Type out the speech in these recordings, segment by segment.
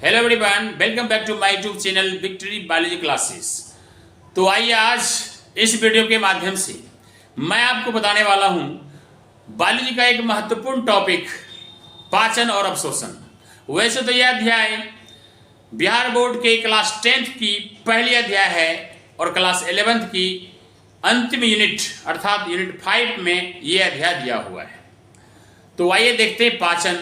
Hello everyone, welcome back to my YouTube channel victory biology classes. तो आइए आज इस वीडियो के माध्यम से मैं आपको बताने वाला हूं बायोलॉजी का एक महत्वपूर्ण टॉपिक पाचन और अवशोषण। वैसे तो यह अध्याय बिहार बोर्ड के क्लास 10th की पहली अध्याय है और क्लास 11th की अंतिम यूनिट अर्थात यूनिट 5 में यह अध्याय दिया हुआ है। तो आइए देखते हैं पाचन।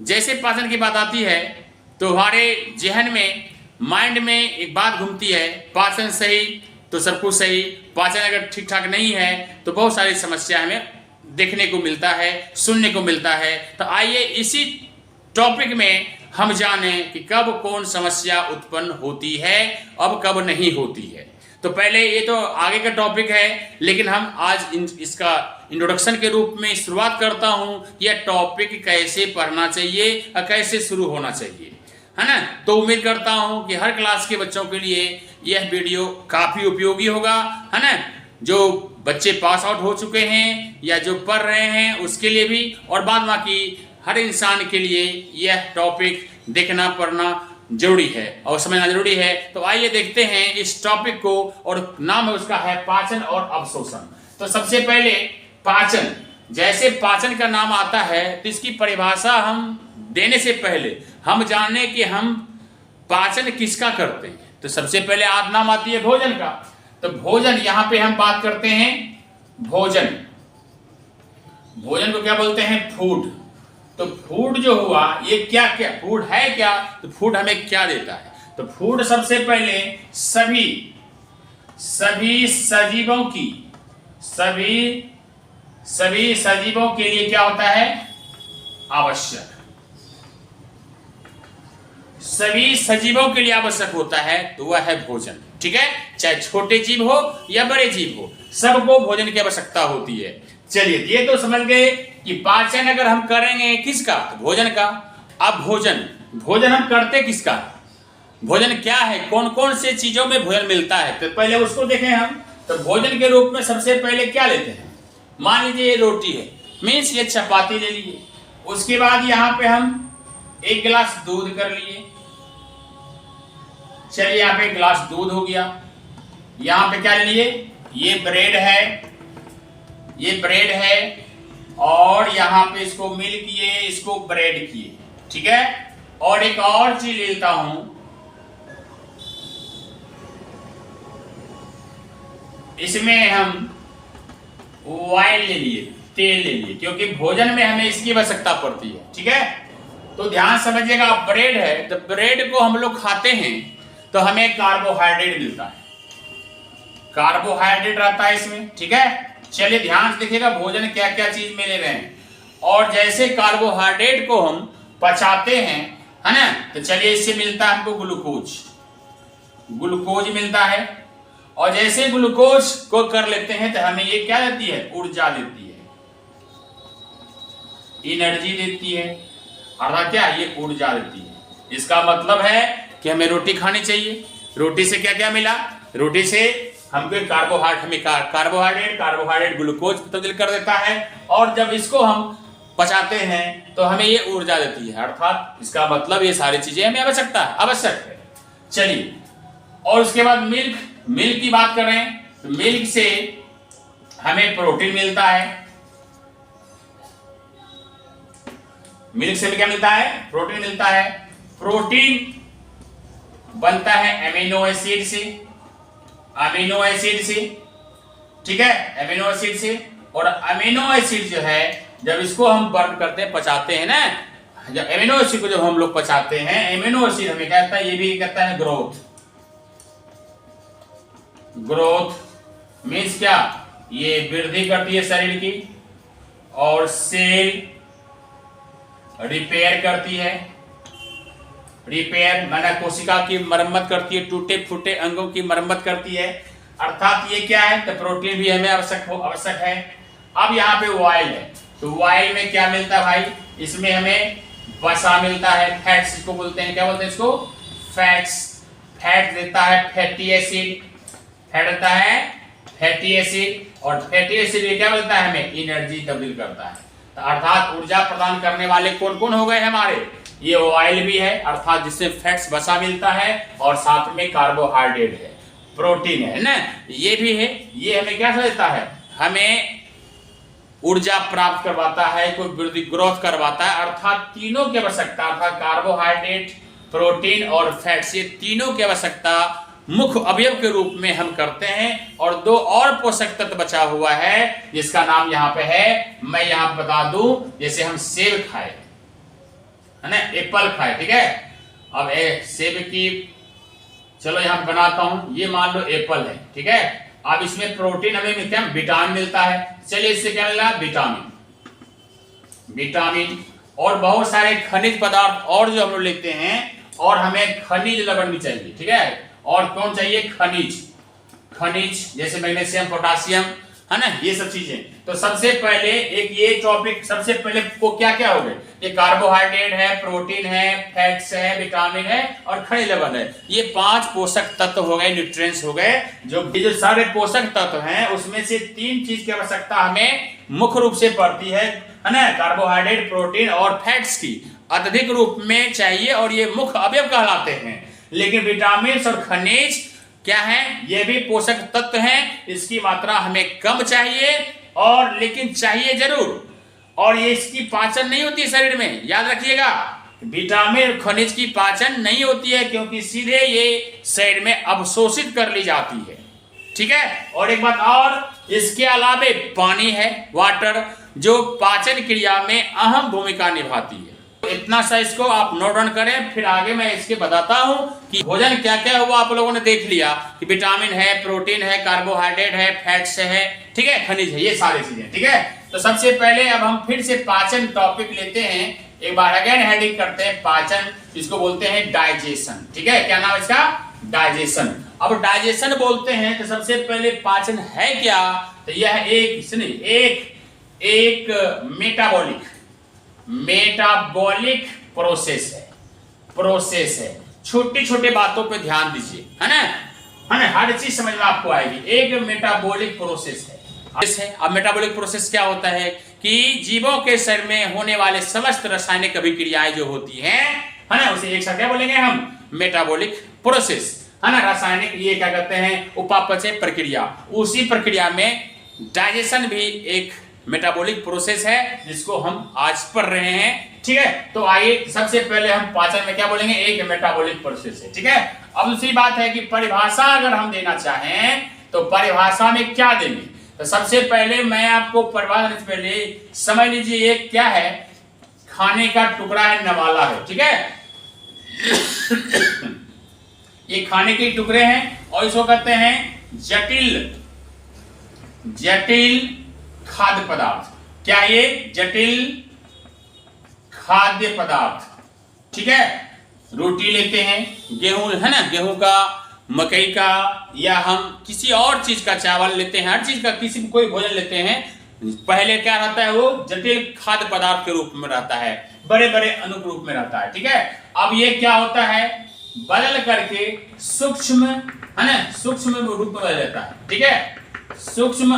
जैसे पाचन की बात आती है तो हमारे जहन में माइंड में एक बात घूमती है, पाचन सही तो सब कुछ सही, पाचन अगर ठीक ठाक नहीं है तो बहुत सारी समस्या हमें देखने को मिलता है, सुनने को मिलता है। तो आइए इसी टॉपिक में हम जानें कि कब कौन समस्या उत्पन्न होती है, अब कब नहीं होती है। तो पहले ये तो आगे का टॉपिक है, लेकिन हम आज इसका इंट्रोडक्शन के रूप में शुरुआत करता हूं कि यह टॉपिक कैसे पढ़ना चाहिए और कैसे शुरू होना चाहिए, है ना। तो उम्मीद करता हूं कि हर क्लास के बच्चों के लिए यह वीडियो काफ़ी उपयोगी होगा, है ना। जो बच्चे पास आउट हो चुके हैं या जो पढ़ रहे हैं उसके लिए भी, और बाद बाकी हर इंसान के लिए यह टॉपिक देखना पढ़ना जरूरी है और समझना जरूरी है। तो आइए देखते हैं इस टॉपिक को, और नाम है उसका है पाचन और अवशोषण। तो सबसे पहले पाचन, जैसे पाचन का नाम आता है तो इसकी परिभाषा हम देने से पहले हम जाने कि हम पाचन किसका करते हैं। तो सबसे पहले नाम आती है भोजन का। तो भोजन, यहां पे हम बात करते हैं भोजन। भोजन को क्या बोलते हैं? फूड। तो फूड जो हुआ ये क्या क्या फूड है क्या? तो फूड हमें क्या देता है? तो फूड सबसे पहले सभी सजीवों के लिए क्या होता है? आवश्यक। सभी सजीवों के लिए आवश्यक होता है तो वह है भोजन। ठीक है, चाहे छोटे जीव हो या बड़े जीव हो, सबको भोजन की आवश्यकता होती है। चलिए, ये तो समझ गए कि पाचन अगर हम करेंगे किसका? तो भोजन का। अब भोजन हम करते किसका? भोजन क्या है, कौन कौन से चीजों में भोजन मिलता है, तो पहले उसको देखें हम। तो भोजन के रूप में सबसे पहले क्या लेते हैं? मान लीजिए ये रोटी है, मीन्स ये चपाती ले लिए। उसके बाद यहाँ पे हम एक गिलास दूध कर लिए। चलिए, यहाँ पे एक गिलास दूध हो गया। यहाँ पे क्या ले लिए? ये ब्रेड है और यहाँ पे इसको मिल किए, इसको ब्रेड किए। ठीक है, और एक और चीज लेता हूं, इसमें हम ऑयल ले लिए, तेल ले लिए, क्योंकि भोजन में हमें इसकी आवश्यकता पड़ती है। ठीक है, तो ध्यान समझिएगा, ब्रेड है तो ब्रेड को हम लोग खाते हैं तो हमें कार्बोहाइड्रेट मिलता है, कार्बोहाइड्रेट रहता है इसमें। ठीक है, चलिए ध्यान से देखिएगा भोजन क्या क्या चीज में ले रहे हैं। और जैसे कार्बोहाइड्रेट को हम पचाते हैं, है ना, तो चलिए इससे मिलता है हमको ग्लूकोज मिलता है। और जैसे ग्लूकोज को कर लेते हैं तो हमें ये क्या देती है? ऊर्जा देती है, एनर्जी देती है, अर्थात क्या? ये ऊर्जा देती है। इसका मतलब है कि हमें रोटी खानी चाहिए। रोटी से क्या क्या मिला? रोटी से हमको कार्बोहाइड्रेट ग्लूकोज तब्दील कर देता है, और जब इसको हम पचाते हैं तो हमें ये ऊर्जा देती है। अर्थात इसका मतलब ये सारी चीजें हमें आवश्यक है। चलिए, और उसके बाद मिल्क की बात करें तो मिल्क से हमें प्रोटीन मिलता है। मिल्क से क्या मिलता है? प्रोटीन मिलता है। प्रोटीन बनता है अमीनो एसिड से। ठीक है, अमीनो एसिड से। और अमीनो एसिड जो है जब इसको हम बर्न करते हैं, पचाते हैं ना, जब अमीनो एसिड को जब हम लोग पचाते हैं, अमीनो एसिड हमें कहता है, ये भी कहता है ग्रोथ मीन्स क्या? ये वृद्धि करती है शरीर की, और सेल रिपेयर करती है। रिपेयर माना कोशिका की मरम्मत करती है, टूटे फूटे अंगों की मरम्मत करती है। अर्थात ये क्या है? तो प्रोटीन भी हमें आवश्यक है। अब यहाँ पे ऑयल है, तो ऑयल में क्या मिलता है भाई? इसमें हमें वसा मिलता है, फैट्स इसको बोलते हैं। क्या बोलते हैं इसको? फैट देता है, फैटी एसिड देता है, फैटी एसिड। और फैटी एसिड में क्या मिलता है? हमें एनर्जी तब्दील करता है। तो अर्थात ऊर्जा प्रदान करने वाले कौन कौन हो गए हमारे? ये ऑयल भी है अर्थात जिससे फैट्स बचा मिलता है, और साथ में कार्बोहाइड्रेट है, प्रोटीन है ना, ये भी है। ये हमें क्या देता है, हमें ऊर्जा प्राप्त करवाता है, कोई वृद्धि ग्रोथ करवाता है, अर्थात तीनों की आवश्यकता, अर्थात कार्बोहाइड्रेट, प्रोटीन और फैट्स, ये तीनों की आवश्यकता मुख्य अवयव के रूप में हम करते हैं। और दो और पोषक तत्व बचा हुआ है जिसका नाम यहाँ पे है, मैं यहाँ बता दूं, जैसे हम सेब खाए है ना, एप्पल खाए, ठीक है। अब सेब की चलो यहाँ बनाता हूं, ये मान लो एप्पल है, ठीक है। अब इसमें प्रोटीन हमें क्या विटामिन मिलता है, चलिए इससे क्या मिल रहा है, विटामिन और बहुत सारे खनिज पदार्थ और जो हम लोग लेते हैं, और हमें खनिज लवण भी चाहिए, ठीक है। और कौन चाहिए, खनिज जैसे मैग्नीशियम, पोटासियम, है ना, ये सब चीजें। तो सबसे पहले एक ये टॉपिक, सबसे पहले को क्या क्या हो गए, ये कार्बोहाइड्रेट है, प्रोटीन है, फैट्स है, विटामिन है और खनिज लवण है। ये 5 पोषक तत्व हो गए, न्यूट्रिएंट्स हो गए। जो सारे पोषक तत्व हैं उसमें से 3 चीज की आवश्यकता हमें मुख्य रूप से पड़ती है ना, कार्बोहाइड्रेट, प्रोटीन और फैट्स की अत्यधिक रूप में चाहिए, और ये मुख्य अवयव कहलाते हैं। लेकिन विटामिन और खनिज क्या है, ये भी पोषक तत्व हैं, इसकी मात्रा हमें कम चाहिए, और लेकिन चाहिए जरूर, और ये इसकी पाचन नहीं होती शरीर में, याद रखिएगा। विटामिन खनिज की पाचन नहीं होती है क्योंकि सीधे ये शरीर में अवशोषित कर ली जाती है, ठीक है। और एक बात और, इसके अलावे पानी है, वाटर, जो पाचन क्रिया में अहम भूमिका निभाती है। इतना सा इसको आप नोट डाउन करें, फिर आगे मैं इसके बताता हूं कि भोजन क्या क्या हुआ। आप लोगों ने देख लिया कि विटामिन है, प्रोटीन है, कार्बोहाइड्रेट है, फैट्स है, ठीक है, खनिज है, ये सारी चीजें, ठीक है। तो सबसे पहले अब हम फिर से पाचन टॉपिक लेते हैं, एक बार अगेन हेडिंग करते हैं पाचन, जिसको बोलते हैं डाइजेशन, ठीक है। क्या नाम इसका, डाइजेशन। अब डाइजेशन बोलते हैं तो सबसे पहले पाचन है क्या, तो यह एक मेटाबॉलिक प्रोसेस है। छोटी छोटे बातों पे ध्यान दीजिए, है ना, हर चीज समझ में आपको आएगी। एक मेटाबॉलिक प्रोसेस है। अब मेटाबॉलिक प्रोसेस क्या होता है कि जीवों के शरीर में होने वाले समस्त रासायनिक अभिक्रियाएं जो होती हैं, है ना, उसे एक साथ क्या बोलेंगे हम, मेटाबॉलिक प्रोसेस, है ना। रासायनिक ये क्या कहते हैं, उपापचय प्रक्रिया। उसी प्रक्रिया में डाइजेशन भी एक मेटाबॉलिक प्रोसेस है जिसको हम आज पढ़ रहे हैं, ठीक है। तो आइए सबसे पहले हम पाचन में क्या बोलेंगे, एक मेटाबॉलिक प्रोसेस है, ठीक है। अब दूसरी बात है कि परिभाषा अगर हम देना चाहें तो परिभाषा में क्या देंगे, तो सबसे पहले मैं आपको परिभाषा से पहले समझ लीजिए ये क्या है, खाने का टुकड़ा है, नवाला है, ठीक है। ये खाने के टुकड़े हैं और इसको कहते हैं जटिल खाद्य पदार्थ। क्या ये जटिल खाद्य पदार्थ, ठीक है। रोटी लेते हैं, गेहूं है ना, गेहूं का, मकई का, या हम किसी और चीज का, चावल लेते हैं, हर चीज का किसी कोई भोजन लेते हैं, पहले क्या रहता है, वो जटिल खाद्य पदार्थ के रूप में रहता है, बड़े बड़े अणु रूप में रहता है, ठीक है। अब ये क्या होता है, बदल करके सूक्ष्म, है ना, सूक्ष्म रूप में बदल जाता है, ठीक है। सूक्ष्म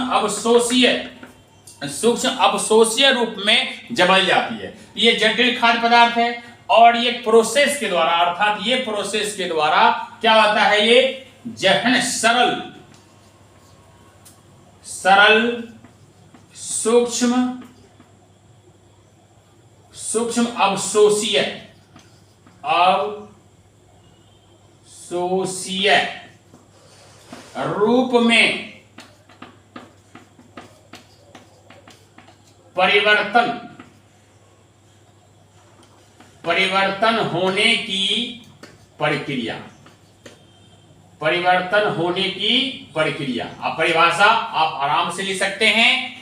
अवशोषीय रूप में जमल जाती है। ये जटिल खाद्य पदार्थ है, और ये प्रोसेस के द्वारा, अर्थात ये प्रोसेस के द्वारा क्या होता है, ये सरल सूक्ष्म अवशोषीय रूप में परिवर्तन होने की प्रक्रिया। आप परिभाषा आप आराम से लिख सकते हैं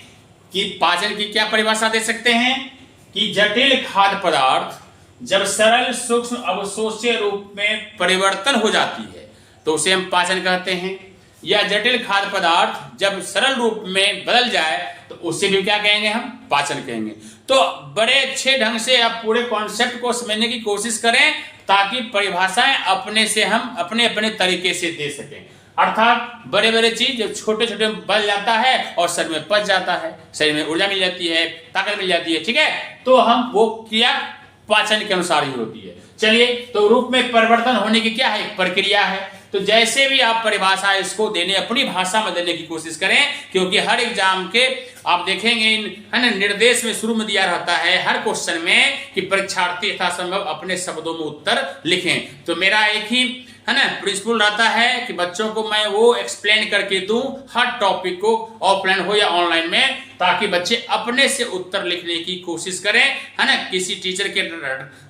कि पाचन की क्या परिभाषा दे सकते हैं कि जटिल खाद्य पदार्थ जब सरल सूक्ष्म अवशोष्य रूप में परिवर्तन हो जाती है तो उसे हम पाचन कहते हैं, या जटिल खाद्य पदार्थ जब सरल रूप में बदल जाए तो उसे भी क्या कहेंगे, हम पाचन कहेंगे। तो बड़े अच्छे ढंग से आप पूरे कॉन्सेप्ट को समझने की कोशिश करें ताकि परिभाषाएं अपने से हम अपने अपने तरीके से दे सकें। अर्थात बड़े बड़े चीज जब छोटे छोटे बल जाता है और शरीर में पच जाता है, शरीर में ऊर्जा मिल जाती है, ताकत मिल जाती है, ठीक है। तो हम वो क्रिया पाचन के अनुसार ही होती है। चलिए, तो रूप में परिवर्तन होने की क्या है, प्रक्रिया है। तो जैसे भी आप परिभाषा इसको देने, अपनी भाषा में देने की कोशिश करें, क्योंकि हर एग्जाम के आप देखेंगे है ना, निर्देश में शुरू में दिया रहता है हर क्वेश्चन में कि परीक्षार्थी यथासंभव अपने शब्दों में उत्तर लिखें। तो मेरा एक ही है ना प्रिंसिपल रहता है कि बच्चों को मैं वो एक्सप्लेन करके दूं हर टॉपिक को, ऑफलाइन हो या ऑनलाइन में, ताकि बच्चे अपने से उत्तर लिखने की कोशिश करें, है ना। किसी टीचर के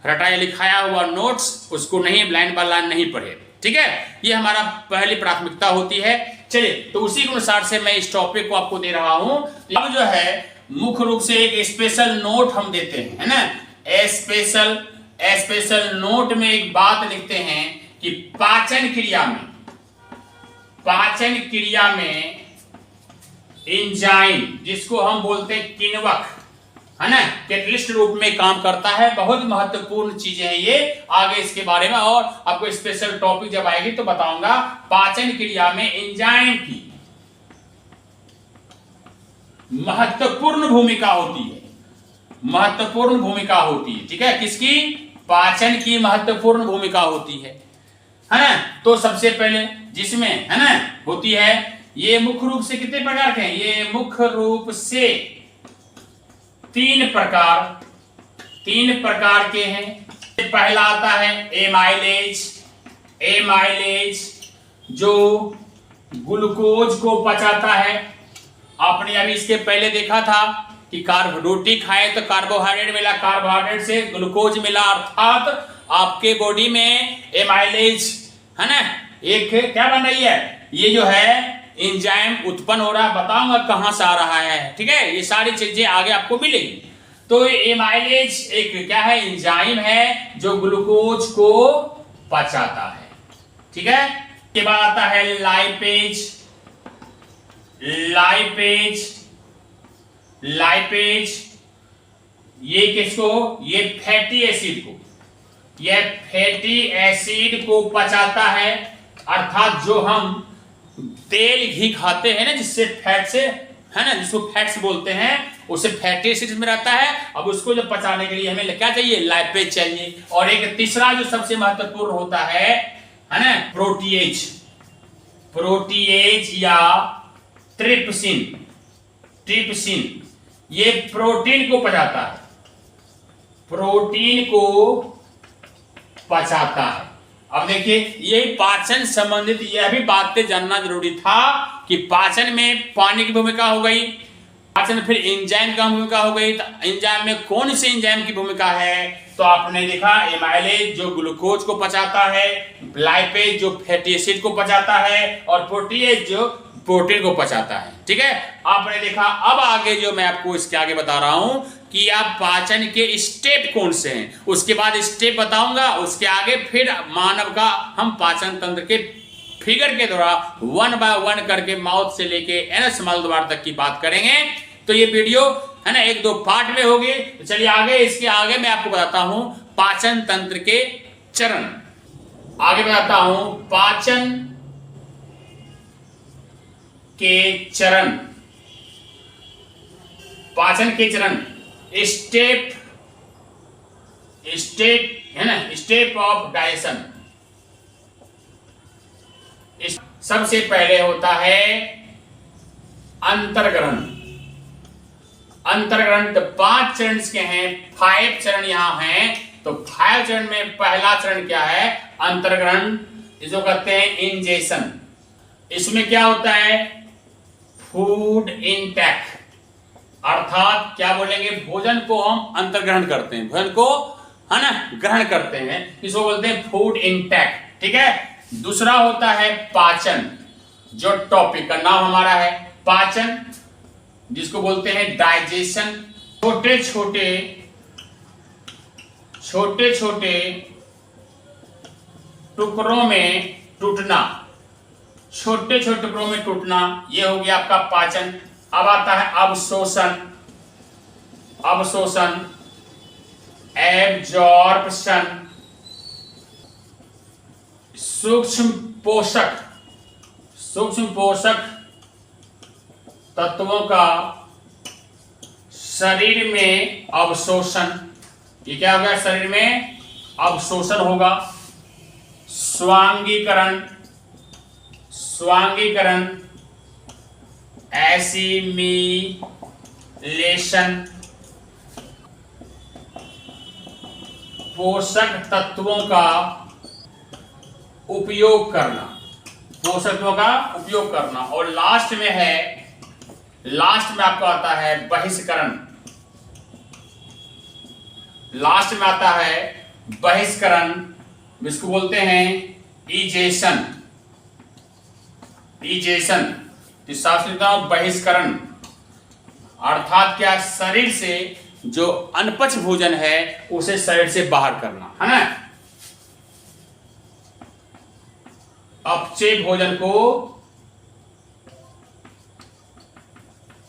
रटाया लिखाया हुआ नोट्स उसको नहीं, लाइन बाय लाइन नहीं पढ़े, ठीक है। ये हमारा पहली प्राथमिकता होती है। चलिए, तो उसी के अनुसार से मैं इस टॉपिक को आपको दे रहा हूं। अब जो है मुख्य रूप से एक स्पेशल नोट हम देते हैं, है ना। स्पेशल नोट में एक बात लिखते हैं कि पाचन क्रिया में एंजाइम, जिसको हम बोलते हैं किण्वक, है ना, कैटलिस्ट रूप में काम करता है। बहुत महत्वपूर्ण चीजें हैं ये, आगे इसके बारे में और आपको स्पेशल टॉपिक जब आएगी तो बताऊंगा। पाचन क्रिया में एंजाइम की महत्वपूर्ण भूमिका होती है, महत्वपूर्ण भूमिका होती है, ठीक है। किसकी? पाचन की महत्वपूर्ण भूमिका होती है ना। तो सबसे पहले जिसमें है ना होती है, ये मुख्य रूप से कितने प्रकार के हैं, ये मुख्य रूप से तीन प्रकार के हैं। पहला आता है एमाइलेज जो ग्लूकोज को पचाता है। आपने अभी इसके पहले देखा था कि रोटी खाए तो कार्बोहाइड्रेट मिला, कार्बोहाइड्रेट से ग्लूकोज मिला, अर्थात आपके बॉडी में एमाइलेज, है ना, एक क्या बन रही है, ये जो है एंजाइम उत्पन्न हो रहा है। बताऊंगा कहां से आ रहा है, ठीक है। ये सारी चीजें आगे आपको मिलेगी। तो एमाइलेज एक क्या है, एंजाइम है जो ग्लूकोज को पचाता है, ठीक है। के बाद आता है लाइपेज ये किसको, ये फैटी एसिड को पचाता है। अर्थात जो हम तेल घी खाते हैं ना, जिससे फैट से, है ना, जिसको फैट्स बोलते हैं, उसे फैटी एसिड में रहता है। अब उसको जो पचाने के लिए हमें क्या चाहिए, लाइपेज चाहिए। और एक तीसरा जो सबसे महत्वपूर्ण होता है ना, प्रोटीएज या ट्रिप्सिन, ये प्रोटीन को पचाता है। अब देखिए, यही पाचन संबंधित यह भी बातें जानना जरूरी था कि पाचन में पानी की भूमिका हो गई, पाचन में फिर एंजाइम का भूमिका हो गई। तो एंजाइम में कौन से एंजाइम की भूमिका है, तो आपने देखा एमाइलेज जो ग्लूकोज को पचाता है, लाइपेज जो फैटी एसिड को पचाता है, और प्रोटीएज जो प्रोटीन को पचाता है, ठीक है। आपने देखा। अब आगे जो मैं आपको इसके आगे बता रहा हूं कि आप पाचन के स्टेप कौन से हैं, उसके बाद स्टेप बताऊंगा। उसके आगे फिर मानव का हम पाचन तंत्र के फिगर के द्वारा 1 बाय 1 करके माउथ से लेके एनस मलद्वार तक की बात करेंगे। तो ये वीडियो है ना 1-2 पार्ट में होगी। तो चलिए आगे, इसके आगे मैं आपको बताता हूं पाचन तंत्र के चरण। आगे बताता हूं पाचन के चरण, स्टेप है ना, स्टेप ऑफ डाइजेशन। सबसे पहले होता है अंतर्ग्रहण। तो 5 चरण के हैं, 5 चरण यहां हैं। तो 5 चरण में पहला चरण क्या है, अंतर्ग्रहण, इसको कहते हैं इंजेशन। इसमें क्या होता है, फूड इनटेक, अर्थात क्या बोलेंगे, भोजन को हम अंतर्ग्रहण करते हैं, भोजन को है ना ग्रहण करते हैं, इसको बोलते हैं फूड इनटेक, ठीक है। दूसरा होता है पाचन, जो टॉपिक का नाम हमारा है पाचन, जिसको बोलते हैं डाइजेशन। छोटे छोटे टुकड़ों में टूटना, ये हो गया आपका पाचन। अब आता है अवशोषण, एब्जॉर्प्शन, सूक्ष्म पोषक तत्वों का शरीर में अवशोषण, ये क्या होगा, शरीर में अवशोषण होगा, स्वांगीकरण, स्वांगीकरण, एसिमिलेशन, पोषक तत्वों का उपयोग करना, पोषक तत्वों का उपयोग करना। और लास्ट में है, लास्ट में आपको आता है बहिष्करण, लास्ट में आता है बहिष्करण, जिसको बोलते हैं इजेशन, इजेशन। तो साफ लिखता हूं बहिष्करण, अर्थात क्या, शरीर से जो अनपच भोजन है उसे शरीर से बाहर करना, है ना। अपचे भोजन को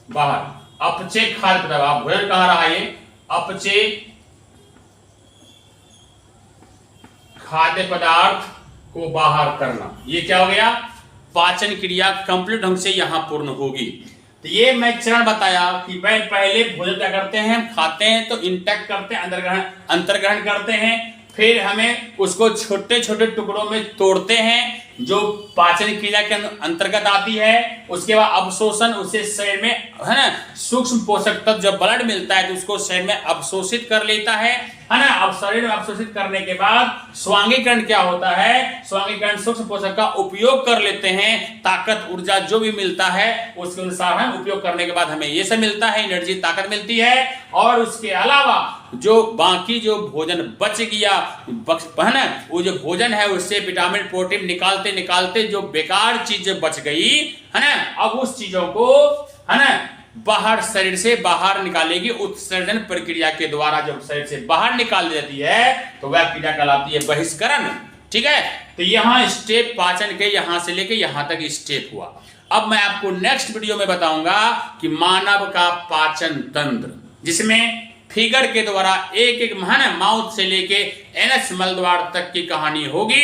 बाहर, अपचे खाद्य पदार्थ, भोजन कहां रहा ये, अपचे खाद्य पदार्थ को बाहर करना। ये क्या हो गया, पाचन क्रिया कंप्लीट ढंग से यहां पूर्ण होगी। तो ये मैं चरण बताया कि पहले भोजन क्या करते हैं, खाते हैं तो इंटेक करते हैं, अंतर्ग्रहण करते हैं, फिर हमें उसको छोटे छोटे टुकड़ों में तोड़ते हैं जो पाचन क्रिया के अंतर्गत आती है। उसके बाद अवशोषण, उसे शरीर में, है ना, सूक्ष्म पोषक तत्व जब ब्लड मिलता है तो उसको शरीर में अवशोषित कर लेता है ना। अब शरीर में अवशोषित करने के बाद स्वांगीकरण क्या होता है, स्वांगीकरण सूक्ष्म पोषक का उपयोग कर लेते हैं, ताकत ऊर्जा जो भी मिलता है उसके अनुसार हम उपयोग करने के बाद हमें ये सब मिलता है, एनर्जी, ताकत मिलती है। और उसके अलावा जो बाकी जो भोजन बच गया, है ना, वो जो भोजन है उससे विटामिन प्रोटीन निकालते निकालते जो बेकार चीज बच गई, है ना, अब उस चीजों को, है ना, बाहर, शरीर से बाहर निकालेगी। उत्सर्जन प्रक्रिया के द्वारा जब शरीर से बाहर निकाल देती है तो वह क्रिया कहलाती है बहिष्करण। ठीक है, तो यहां स्टेप पाचन के यहां से लेके यहां तक स्टेप हुआ। अब मैं आपको नेक्स्ट वीडियो में बताऊंगा कि मानव का पाचन तंत्र, जिसमें फिगर के द्वारा एक एक, है ना, माउथ से लेके एनस मल द्वार तक की कहानी होगी।